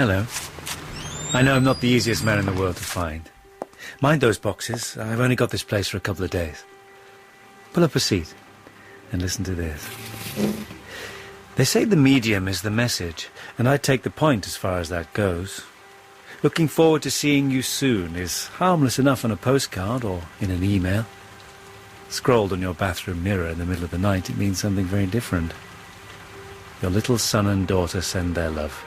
Hello. I know I'm not the easiest man in the world to find. Mind those boxes. I've only got this place for a couple of days. Pull up a seat and listen to this. They say the medium is the message, and I take the point as far as that goes. Looking forward to seeing you soon is harmless enough on a postcard or in an email. Scrawled on your bathroom mirror in the middle of the night, it means something very different. Your little son and daughter send their love.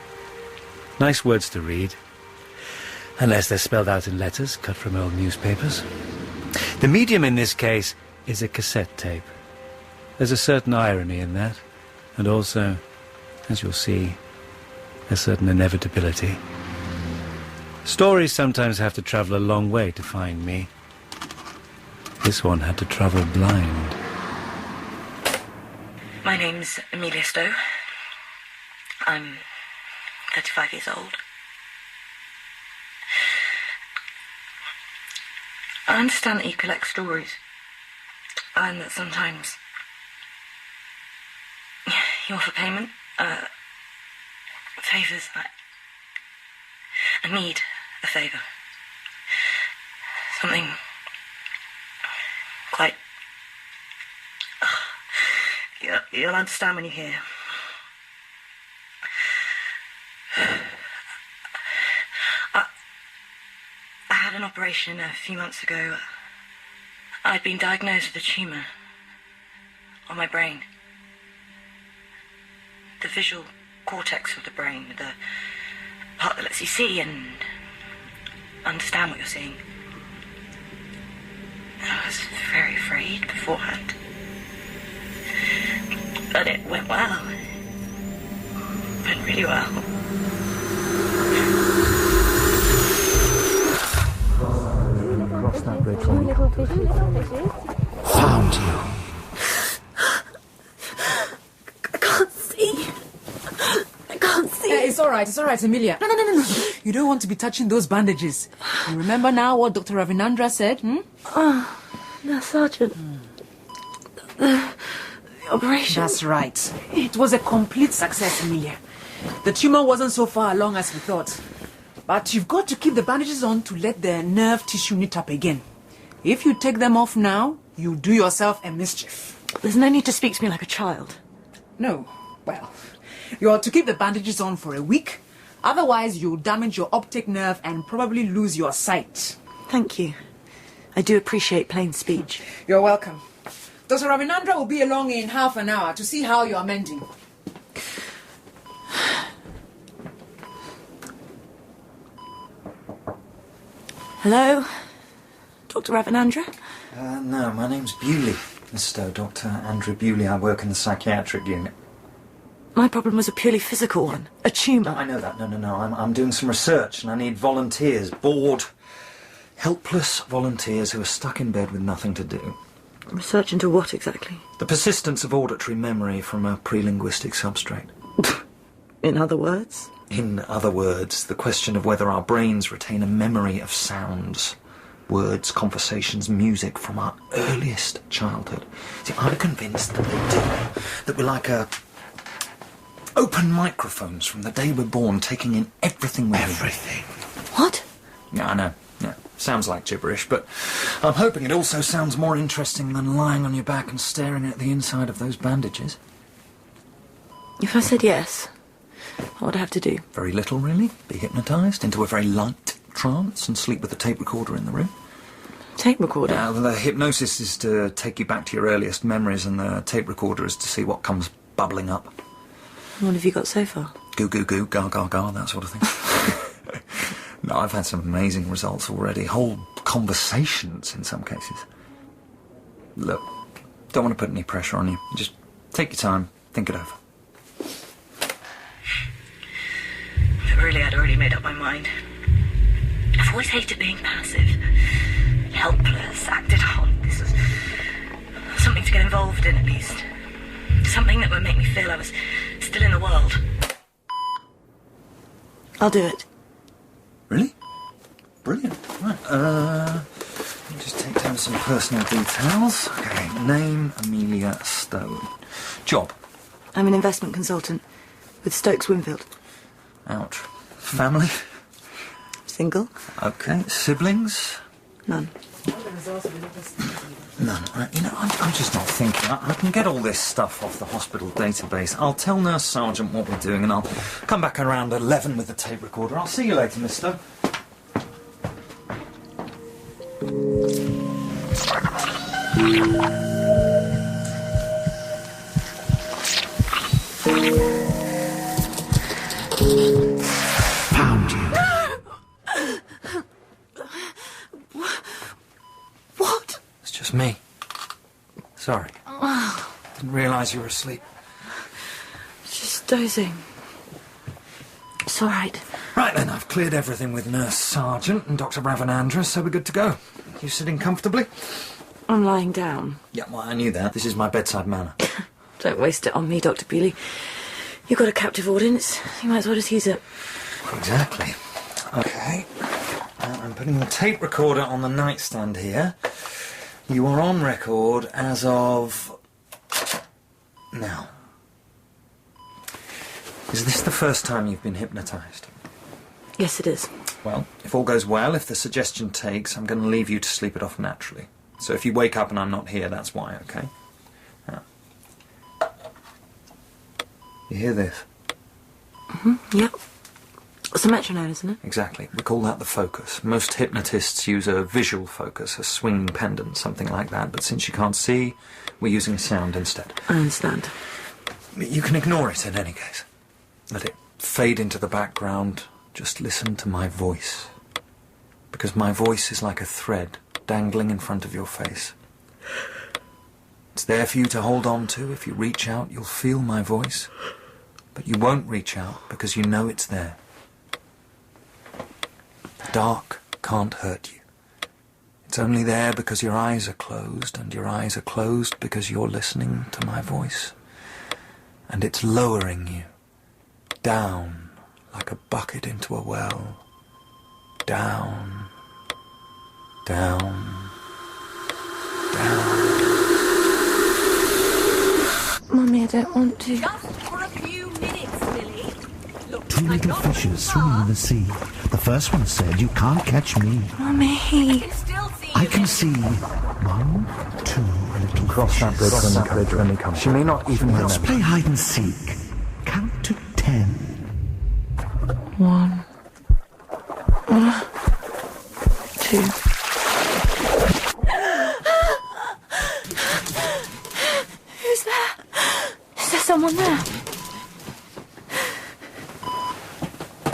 Nice words to read, unless they're spelled out in letters cut from old newspapers. The medium in this case is a cassette tape. There's a certain irony in that, and also, as you'll see, a certain inevitability. Stories sometimes have to travel a long way to find me. This one had to travel blind. My name's Amelia Stowe. I'm 35 years old. I understand that you collect stories, and that sometimes you offer payment, favours. I need a favour. Something quite... You'll understand when you hear. I had an operation a few months ago. I'd been diagnosed with a tumour on my brain. The visual cortex of the brain, the part that lets you see and understand what you're seeing. I was very afraid beforehand. But it went well. It went really well. Cross that bridge. Little fishes. Found you. I can't see. It's all right, Amelia. No. You don't want to be touching those bandages. You remember now what Dr. Ravinandra said, No, Sergeant. The operation. That's right. It was a complete success, Amelia. The tumor wasn't so far along as we thought. But you've got to keep the bandages on to let the nerve tissue knit up again. If you take them off now, you'll do yourself a mischief. There's no need to speak to me like a child. No. Well, you ought to keep the bandages on for a week. Otherwise, you'll damage your optic nerve and probably lose your sight. Thank you. I do appreciate plain speech. You're welcome. Dr. Ravinandra will be along in half an hour to see how you are mending. Hello? Dr. Ravinandra? No, my name's Bewley, Mr. Dr. Andrew Bewley. I work in the psychiatric unit. My problem was a purely physical one. A tumour. No, I know that. No. I'm doing some research and I need volunteers. Bored, helpless volunteers who are stuck in bed with nothing to do. Research into what exactly? The persistence of auditory memory from a pre-linguistic substrate. In other words? In other words, the question of whether our brains retain a memory of sounds, words, conversations, music from our earliest childhood. See, I'm convinced that they do. That we're like open microphones from the day we're born, taking in everything we hear. Everything. What? Yeah, I know. Yeah, sounds like gibberish, but I'm hoping it also sounds more interesting than lying on your back and staring at the inside of those bandages. If I said yes, what would I have to do? Very little, really. Be hypnotised into a very light trance and sleep with a tape recorder in the room. Tape recorder? Well, the hypnosis is to take you back to your earliest memories, and the tape recorder is to see what comes bubbling up. What have you got so far? Goo, goo, goo, gar, gar, gar, that sort of thing. No, I've had some amazing results already. Whole conversations in some cases. Look, don't want to put any pressure on you. Just take your time, think it over. Really, I'd already made up my mind. I've always hated being passive, helpless, acted on. This was something to get involved in, at least. Something that would make me feel I was still in the world. I'll do it. Really? Brilliant. Right, let me just take down some personal details. Okay, name, Amelia Stowe. Job? I'm an investment consultant with Stokes Winfield. Ouch. Family? Single? Okay. Siblings? None. None. I'm just not thinking. I can get all this stuff off the hospital database. I'll tell Nurse Sergeant what we're doing, and I'll come back around 11 with the tape recorder. I'll see you later, mister. Found you. What? It's just me. Sorry. Didn't realise you were asleep. Just dozing. It's all right. Right then, I've cleared everything with Nurse Sergeant and Dr. Ravanandra, so we're good to go. You sitting comfortably? I'm lying down. Yeah, well, I knew that. This is my bedside manner. Don't waste it on me, Dr. Bealey. You've got a captive audience. You might as well just use it. Exactly. Okay. I'm putting the tape recorder on the nightstand here. You are on record as of... now. Is this the first time you've been hypnotised? Yes, it is. Well, if all goes well, if the suggestion takes, I'm going to leave you to sleep it off naturally. So if you wake up and I'm not here, that's why, okay? Now. You hear this? Yep. It's a metronome, isn't it? Exactly. We call that the focus. Most hypnotists use a visual focus, a swinging pendant, something like that. But since you can't see, we're using sound instead. I understand. You can ignore it in any case. Let it fade into the background. Just listen to my voice. Because my voice is like a thread dangling in front of your face. It's there for you to hold on to. If you reach out, you'll feel my voice. But you won't reach out because you know it's there. The dark can't hurt you. It's only there because your eyes are closed, and your eyes are closed because you're listening to my voice. And it's lowering you down like a bucket into a well. Down, down, down. Mummy, I don't want to. Just for a few minutes, Billy. Look, Two little fishes swimming in the sea. The first one said, "You can't catch me." Mummy. I can see 1, 2 little Cross that bridge when we come. She may not even Let's remember. play hide and seek. Count to 10. 1, 2. Who's there? Is there someone there?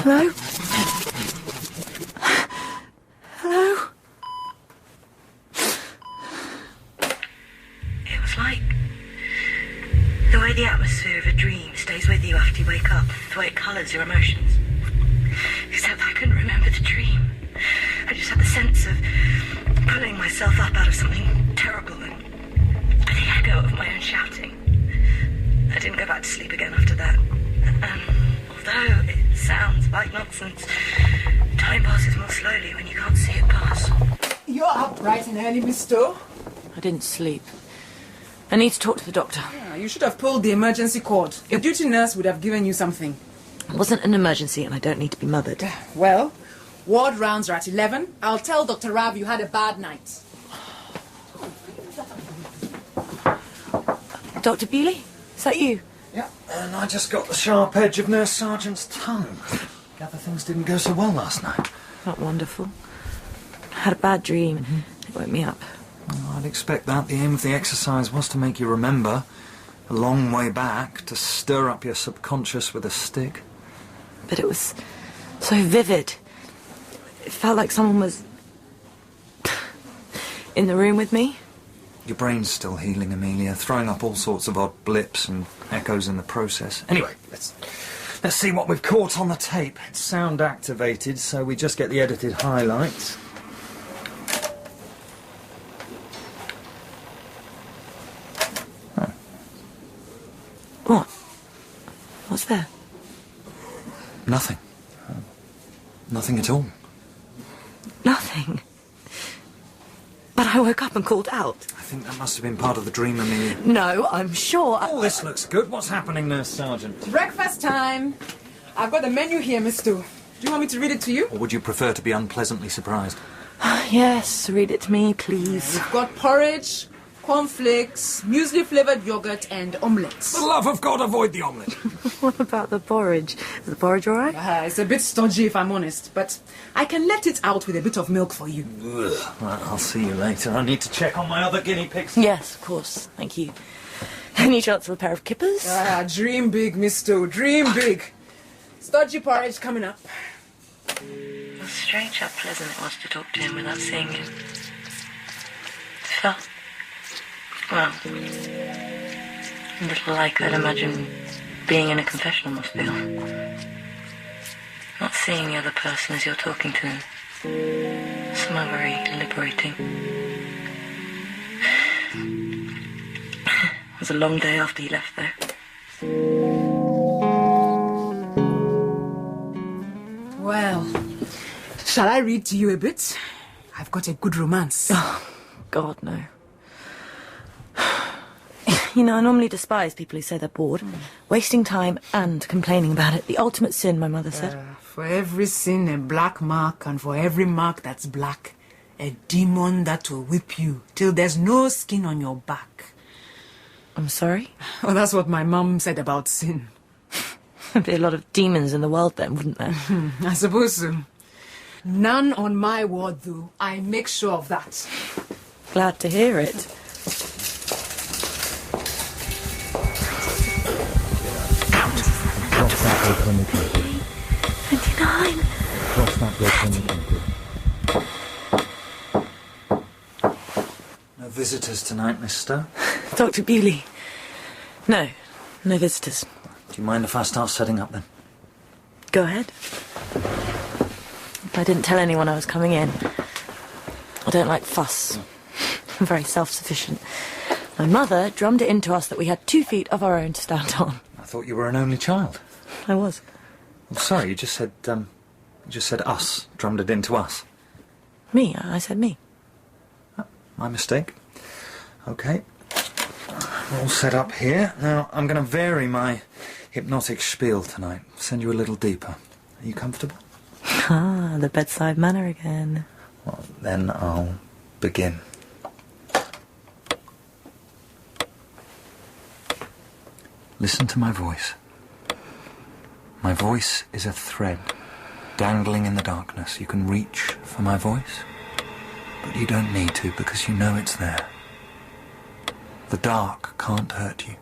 Hello? Hello? It was like the way the atmosphere of a dream stays with you after you wake up, the way it colours your emotions. Except I couldn't remember the dream. I just had the sense of pulling myself up out of something terrible and the echo of my own shouting. I didn't go back to sleep again after that. And although it sounds like nonsense, time passes more slowly when you can't see it pass. You're up bright and early, Miss Stowe. I didn't sleep. I need to talk to the doctor. Yeah, you should have pulled the emergency cord. A duty nurse would have given you something. It wasn't an emergency and I don't need to be mothered. Well, ward rounds are at 11. I'll tell Dr. Rav you had a bad night. Dr. Bealey? Is that you? Yeah, and I just got the sharp edge of Nurse Sergeant's tongue. Gather things didn't go so well last night. Not wonderful. I had a bad dream. It woke me up. Well, I'd expect that. The aim of the exercise was to make you remember a long way back, to stir up your subconscious with a stick. But it was so vivid. It felt like someone was in the room with me. Your brain's still healing, Amelia, throwing up all sorts of odd blips and echoes in the process. Anyway, let's see what we've caught on the tape. It's sound activated, so we just get the edited highlights. Oh. What? What's there? Nothing. Nothing at all. Nothing. But I woke up and called out. I think that must have been part of the dream, Amelia. No, I'm sure. Oh, this looks good. What's happening, Nurse Sergeant? Breakfast time. I've got the menu here, Miss Stowe. you want me to read it to you? Or would you prefer to be unpleasantly surprised? Yes, read it to me, please. We've got porridge, cornflakes, muesli-flavoured yogurt and omelettes. For the love of God, avoid the omelette. What about the porridge? Is the porridge all right? It's a bit stodgy if I'm honest, but I can let it out with a bit of milk for you. Ugh. Right, I'll see you later. I need to check on my other guinea pigs. Yes, of course. Thank you. Any chance of a pair of kippers? Dream big, Misto. Dream big. Stodgy porridge coming up. It was strange how pleasant it was to talk to him without seeing him. It felt, well, a little like I'd imagine being in a confessional must feel. Not seeing the other person as you're talking to him. Somehow very liberating. It was a long day after he left there. Well, shall I read to you a bit? I've got a good romance. Oh, God, no. You know, I normally despise people who say they're bored. Wasting time and complaining about it. The ultimate sin, my mother said. For every sin, a black mark, and for every mark that's black, a demon that will whip you till there's no skin on your back. I'm sorry? Well, that's what my mum said about sin. There'd be a lot of demons in the world then, wouldn't there? I suppose so. None on my ward, though. I make sure of that. Glad to hear it. Cross that bridge when you come to. 29. Cross that bridge when you come to. No visitors tonight, Miss Stowe? Dr. Bewley. No visitors. Do you mind if I start setting up then? Go ahead. I didn't tell anyone I was coming in. I don't like fuss. I'm very self-sufficient. My mother drummed it into us that we had 2 feet of our own to stand on. I thought you were an only child. I was. Well, sorry, you just said us, drummed it into us. Me, I said me. My mistake. Okay. We're all set up here. Now, I'm going to vary my hypnotic spiel tonight. Send you a little deeper. Are you comfortable? Ah, the bedside manner again. Well, then I'll begin. Listen to my voice. My voice is a thread dangling in the darkness. You can reach for my voice, but you don't need to because you know it's there. The dark can't hurt you.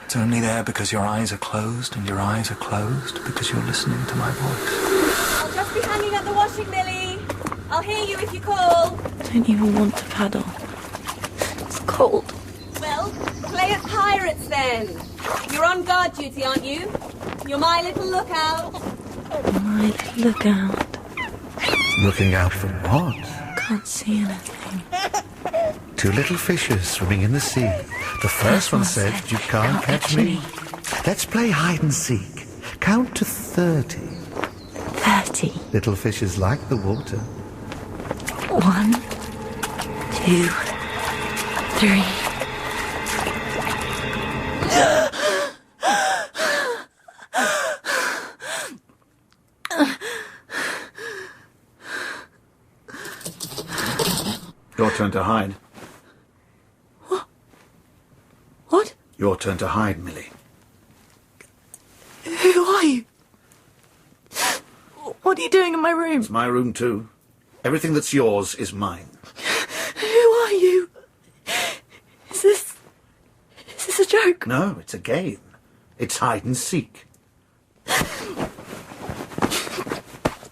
It's only there because your eyes are closed, and your eyes are closed because you're listening to my voice. I'll just be hanging at the washing, Millie. I'll hear you if you call. I don't even want to paddle. It's cold. Well, play at pirates then. You're on guard duty, aren't you? You're my little lookout. My little lookout. Looking out for what? Can't see anything. 2 little fishes swimming in the sea. The first one said, "You can't catch me." Let's play hide and seek. Count to 30. 30. Little fishes like the water. 1, 2, 3. Your turn to hide. What? Your turn to hide, Millie. Who are you? What are you doing in my room? It's my room too. Everything that's yours is mine. Who are you? Is this a joke? No, it's a game. It's hide and seek.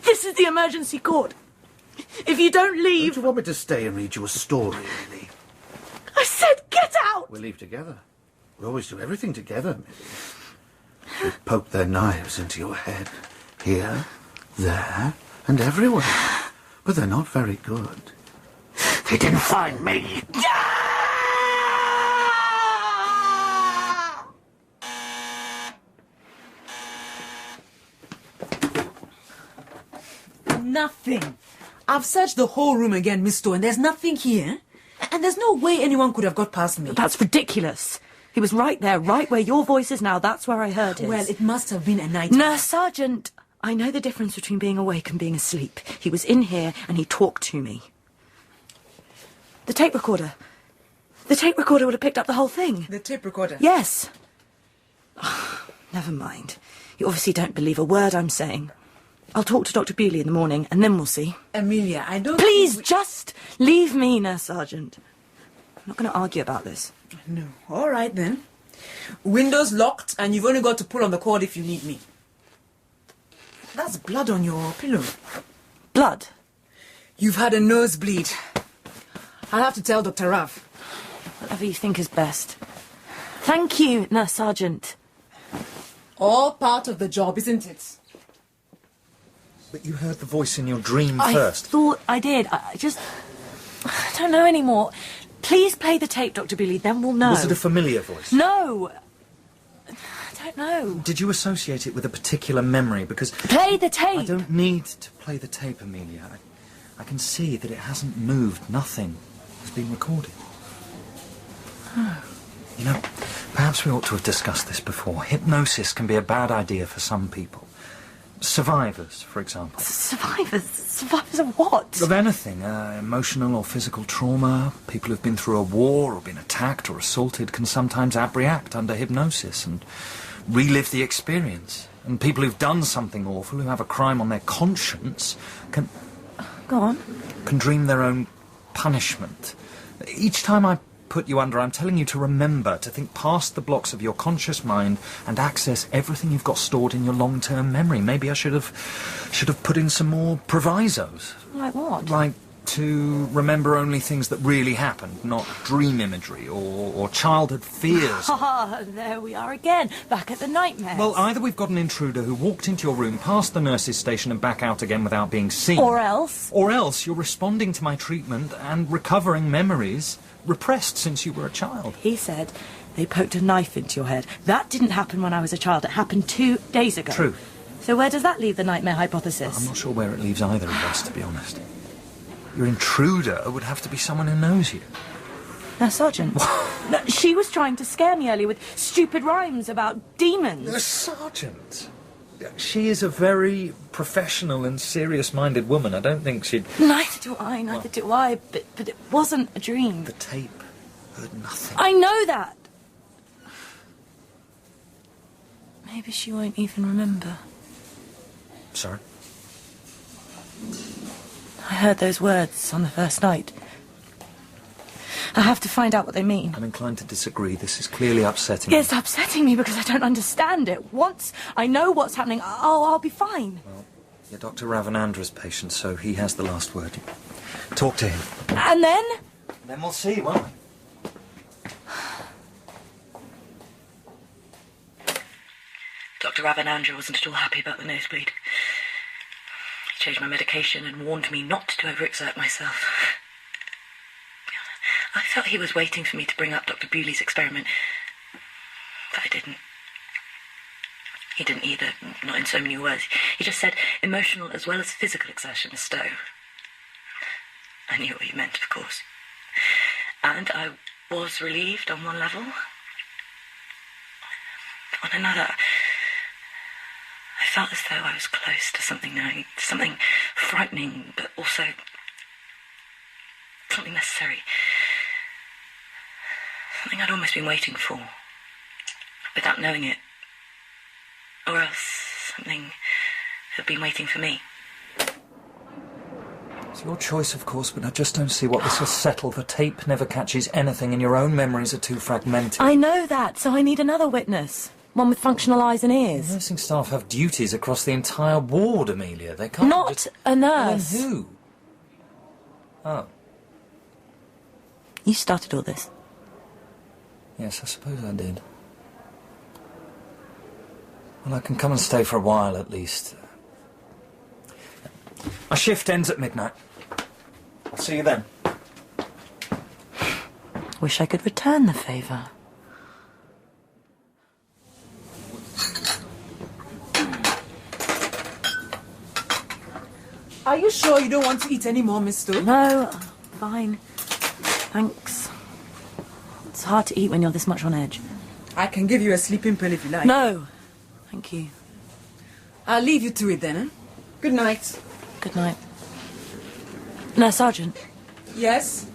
This is the emergency court. If you don't leave... Don't you want me to stay and read you a story, Millie? I said get out! We'll leave together. We always do everything together, Millie. They poke their knives into your head. Here, there, and everywhere. But they're not very good. They didn't find me. Nothing. I've searched the whole room again, Miss Stowe, and there's nothing here. And there's no way anyone could have got past me. That's ridiculous. He was right there, right where your voice is now. That's where I heard it. Well, it must have been a nightmare. Nurse Sergeant, I know the difference between being awake and being asleep. He was in here and he talked to me. The tape recorder. The tape recorder would have picked up the whole thing. The tape recorder? Yes. Oh, never mind. You obviously don't believe a word I'm saying. I'll talk to Dr. Bewley in the morning and then we'll see. Amelia, I don't... Please, just leave me, Nurse Sergeant. I'm not going to argue about this. No. All right, then. Windows locked and you've only got to pull on the cord if you need me. That's blood on your pillow. Blood? You've had a nosebleed. I'll have to tell Dr. Rav. Whatever you think is best. Thank you, Nurse Sergeant. All part of the job, isn't it? But you heard the voice in your dream I first. thought I did. I don't know anymore. Please play the tape, Dr. Bewley, then we'll know. Was it a familiar voice? No. I don't know. Did you associate it with a particular memory? Because... Play the tape! I don't need to play the tape, Amelia. I can see that it hasn't moved. Nothing has been recorded. You know, perhaps we ought to have discussed this before. Hypnosis can be a bad idea for some people. Survivors, for example. Survivors? Survivors of what? Of anything. Emotional or physical trauma. People who've been through a war or been attacked or assaulted can sometimes abreact under hypnosis and relive the experience. And people who've done something awful, who have a crime on their conscience, can... Go on. Can dream their own punishment. Each time I put you under, I'm telling you to remember, to think past the blocks of your conscious mind and access everything you've got stored in your long-term memory. Maybe I should have put in some more provisos. Like what? Like to remember only things that really happened, not dream imagery or childhood fears. Ah, there we are again, back at the nightmares. Well, either we've got an intruder who walked into your room, past the nurse's station and back out again without being seen. Or else? Or else you're responding to my treatment and recovering memories repressed since you were a child. He said they poked a knife into your head. That didn't happen when I was a child. It happened 2 days ago. True. So where does that leave the nightmare hypothesis? I'm not sure where it leaves either of us, to be honest. Your intruder would have to be someone who knows you. Now, Sergeant, no, she was trying to scare me earlier with stupid rhymes about demons. The Sergeant? She is a very professional and serious-minded woman. I don't think she'd... Neither do I, but it wasn't a dream. The tape heard nothing. I know that! Maybe she won't even remember. Sorry? I heard those words on the first night. I have to find out what they mean. I'm inclined to disagree. This is clearly upsetting It's upsetting me because I don't understand it. Once I know what's happening, I'll be fine. Well, you're Dr. Ravanandra's patient, so he has the last word. Talk to him. And then? Then we'll see, won't we? Dr. Ravanandra wasn't at all happy about the nosebleed. He changed my medication and warned me not to overexert myself. I felt he was waiting for me to bring up Dr. Bewley's experiment, but I didn't. He didn't either, not in so many words. He just said emotional as well as physical exertion is stow. I knew what he meant, of course. And I was relieved on one level. On another, I felt as though I was close to something knowing, something frightening, but also something necessary. Something I'd almost been waiting for, without knowing it. Or else something had been waiting for me. It's your choice, of course, but I just don't see what this will settle. The tape never catches anything, and your own memories are too fragmented. I know that, so I need another witness. One with functional eyes and ears. The nursing staff have duties across the entire ward, Amelia. They can't Not just... a nurse. Then who? Oh. You started all this. Yes, I suppose I did. Well, I can come and stay for a while, at least. My shift ends at midnight. I'll see you then. Wish I could return the favour. Are you sure you don't want to eat any more, Miss Stowe? No, fine. Thanks. It's hard to eat when you're this much on edge. I can give you a sleeping pill if you like. No, thank you. I'll leave you to it then, eh? Good night. Good night. No, Sergeant. Yes?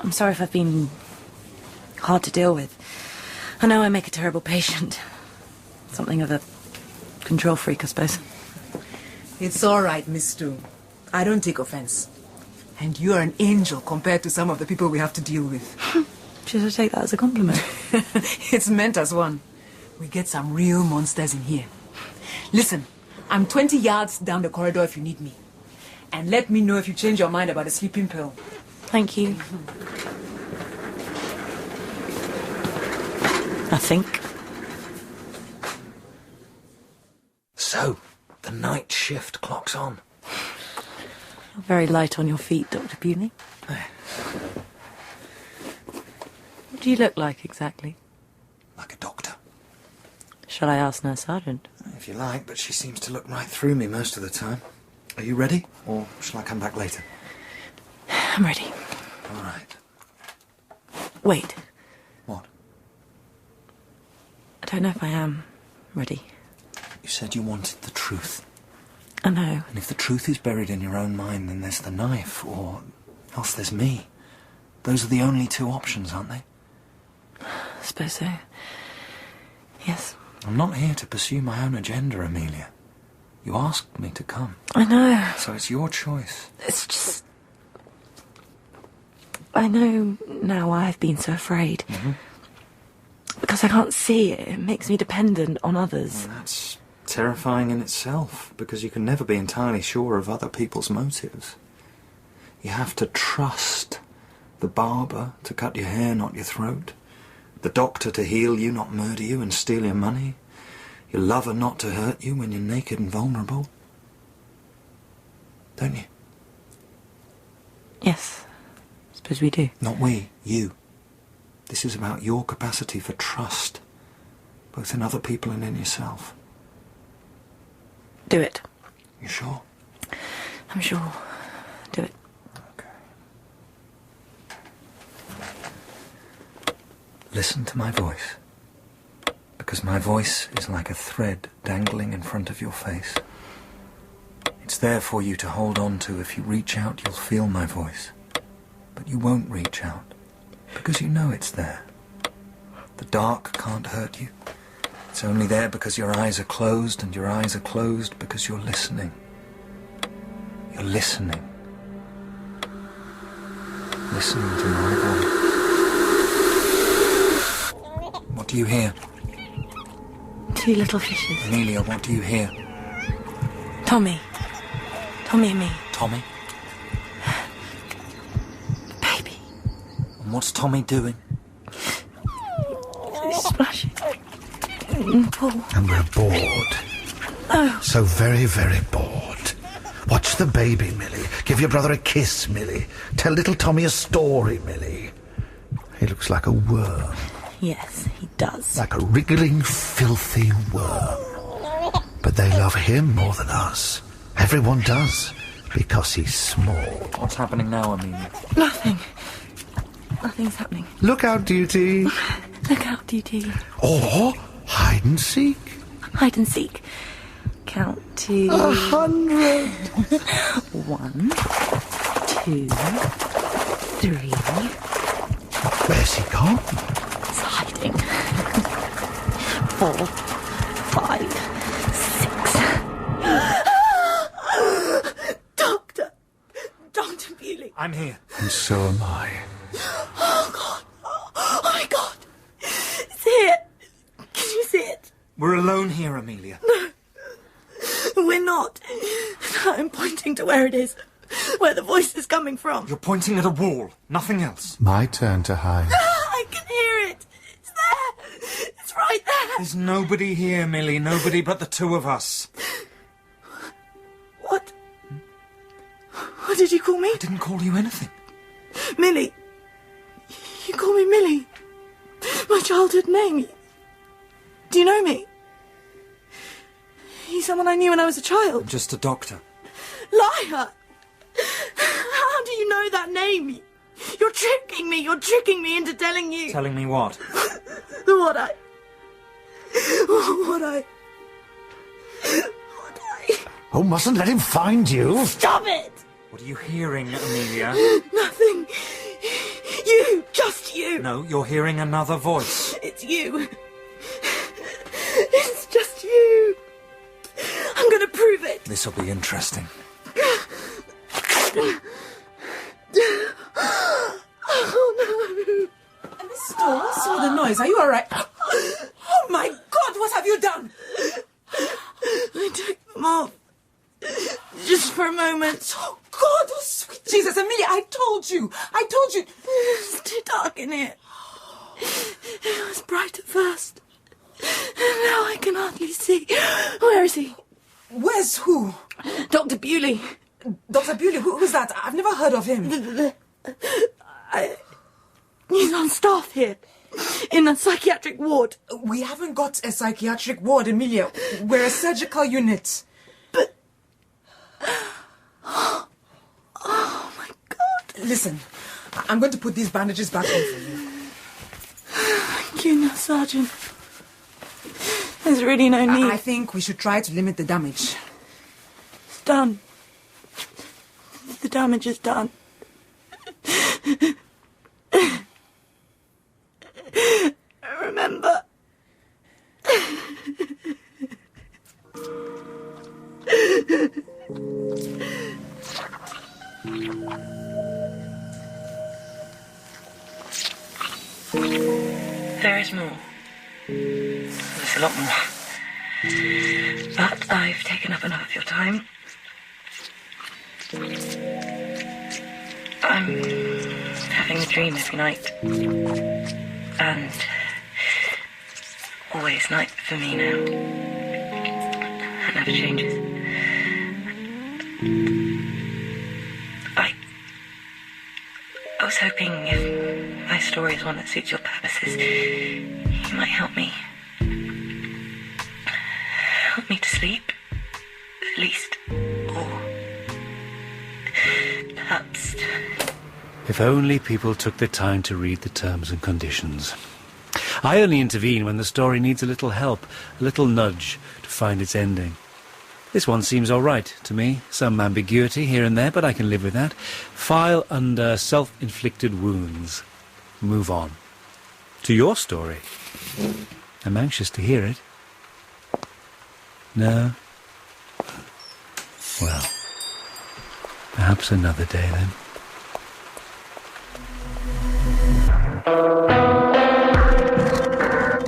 I'm sorry if I've been hard to deal with. I know I make a terrible patient. Something of a control freak, I suppose. It's all right, Miss Stu. I don't take offense. And you are an angel compared to some of the people we have to deal with. Should I take that as a compliment? It's meant as one. We get some real monsters in here. Listen, I'm 20 yards down the corridor if you need me. And let me know if you change your mind about the sleeping pill. Thank you. I think. So, the night shift clocks on. You're very light on your feet, Dr. Bewley. What do you look like exactly? Like a doctor. Shall I ask Nurse Sergeant? If you like, but she seems to look right through me most of the time. Are you ready? Or shall I come back later? I'm ready. All right. Wait. What? I don't know if I am ready. You said you wanted the truth. I know. And if the truth is buried in your own mind, then there's the knife, or else there's me. Those are the only two options, aren't they? I suppose so. Yes. I'm not here to pursue my own agenda, Amelia. You asked me to come. I know. So it's your choice. It's just... I know now why I've been so afraid. Mm-hmm. Because I can't see it. It makes me dependent on others. Well, that's terrifying in itself, because you can never be entirely sure of other people's motives. You have to trust the barber to cut your hair, not your throat. The doctor to heal you, not murder you and steal your money. Your lover not to hurt you when you're naked and vulnerable. Don't you? Yes. I suppose we do. Not we, you. This is about your capacity for trust, both in other people and in yourself. Do it. You sure? I'm sure. Do it. Okay. Listen to my voice. Because my voice is like a thread dangling in front of your face. It's there for you to hold on to. If you reach out, you'll feel my voice. But you won't reach out, because you know it's there. The dark can't hurt you. It's only there because your eyes are closed, and your eyes are closed because you're listening. You're listening. Listening to my voice. What do you hear? Two little fishes. Amelia, what do you hear? Tommy. Tommy and me. Tommy? Baby. And what's Tommy doing? He's splashing. In the pool. And we're bored. Oh. So very, very bored. Watch the baby, Millie. Give your brother a kiss, Millie. Tell little Tommy a story, Millie. He looks like a worm. Yes, he does. Like a wriggling, filthy worm. But they love him more than us. Everyone does. Because he's small. What's happening now, Amelia? Nothing. Nothing's happening. Look out, Duty. Look out, DT. Or hide and seek. Hide and seek. Count to... 100. 1, 2, 3. Where's he gone? He's hiding. 4, 5, 6. Dr. Bewley. I'm here. And so am I. Oh, God. Oh, my God. It's here. Can you see it? We're alone here, Amelia. We're not. I'm pointing to where it is. Where the voice is coming from. You're pointing at a wall, nothing else. My turn to hide. I can hear it. It's there. It's right there. There's nobody here, Millie. Nobody but the two of us. What? What did you call me? I didn't call you anything. Millie. You call me Millie. My childhood name. Do you know me? He's someone I knew when I was a child. I'm just a doctor. Liar! How do you know that name? You're tricking me. You're tricking me into telling you. Telling me what? What I Oh, mustn't let him find you. Stop it! What are you hearing, Amelia? Nothing. You, just you. No, you're hearing another voice. It's you. It's just you. I'm gonna prove it. This'll be interesting. Oh no. Miss Stowe, what's all the noise? Are you alright? Oh my God, what have you done? I took them off. Just for a moment. Oh God, oh sweet Jesus, Amelia, I told you. It's too dark in here. It was bright at first. Now I can hardly see. Where is he? Where's who? Dr. Bewley. Dr. Bewley, who's that? I've never heard of him. He's on staff here. In a psychiatric ward. We haven't got a psychiatric ward, Amelia. We're a surgical unit. But... Oh my God. Listen, I'm going to put these bandages back on for you. Thank you, Nurse Sergeant. There's really no need. I think we should try to limit the damage. It's done. The damage is done. Remember. There is more. There's a lot more. But I've taken up enough of your time. I'm having a dream every night. And always night for me now. It never changes. I was hoping if my story is one that suits your purposes, you might help me. Help me to sleep, at least. Or perhaps... If only people took the time to read the terms and conditions. I only intervene when the story needs a little help, a little nudge to find its ending. This one seems all right to me. Some ambiguity here and there, but I can live with that. File under self-inflicted wounds. Move on. To your story. I'm anxious to hear it. No? Well, perhaps another day then.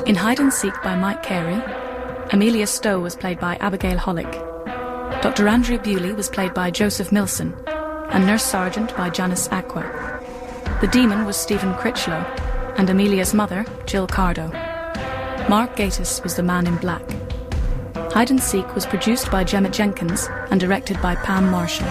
In Hide and Seek by Mike Carey, Amelia Stowe was played by Abigail Hollick. Dr. Andrew Bewley was played by Joseph Milson, and Nurse Sergeant by Janice Aqua. The demon was Stephen Critchlow, and Amelia's mother, Jill Cardo. Mark Gatiss was the man in black. Hide and Seek was produced by Gemma Jenkins and directed by Pam Marshall.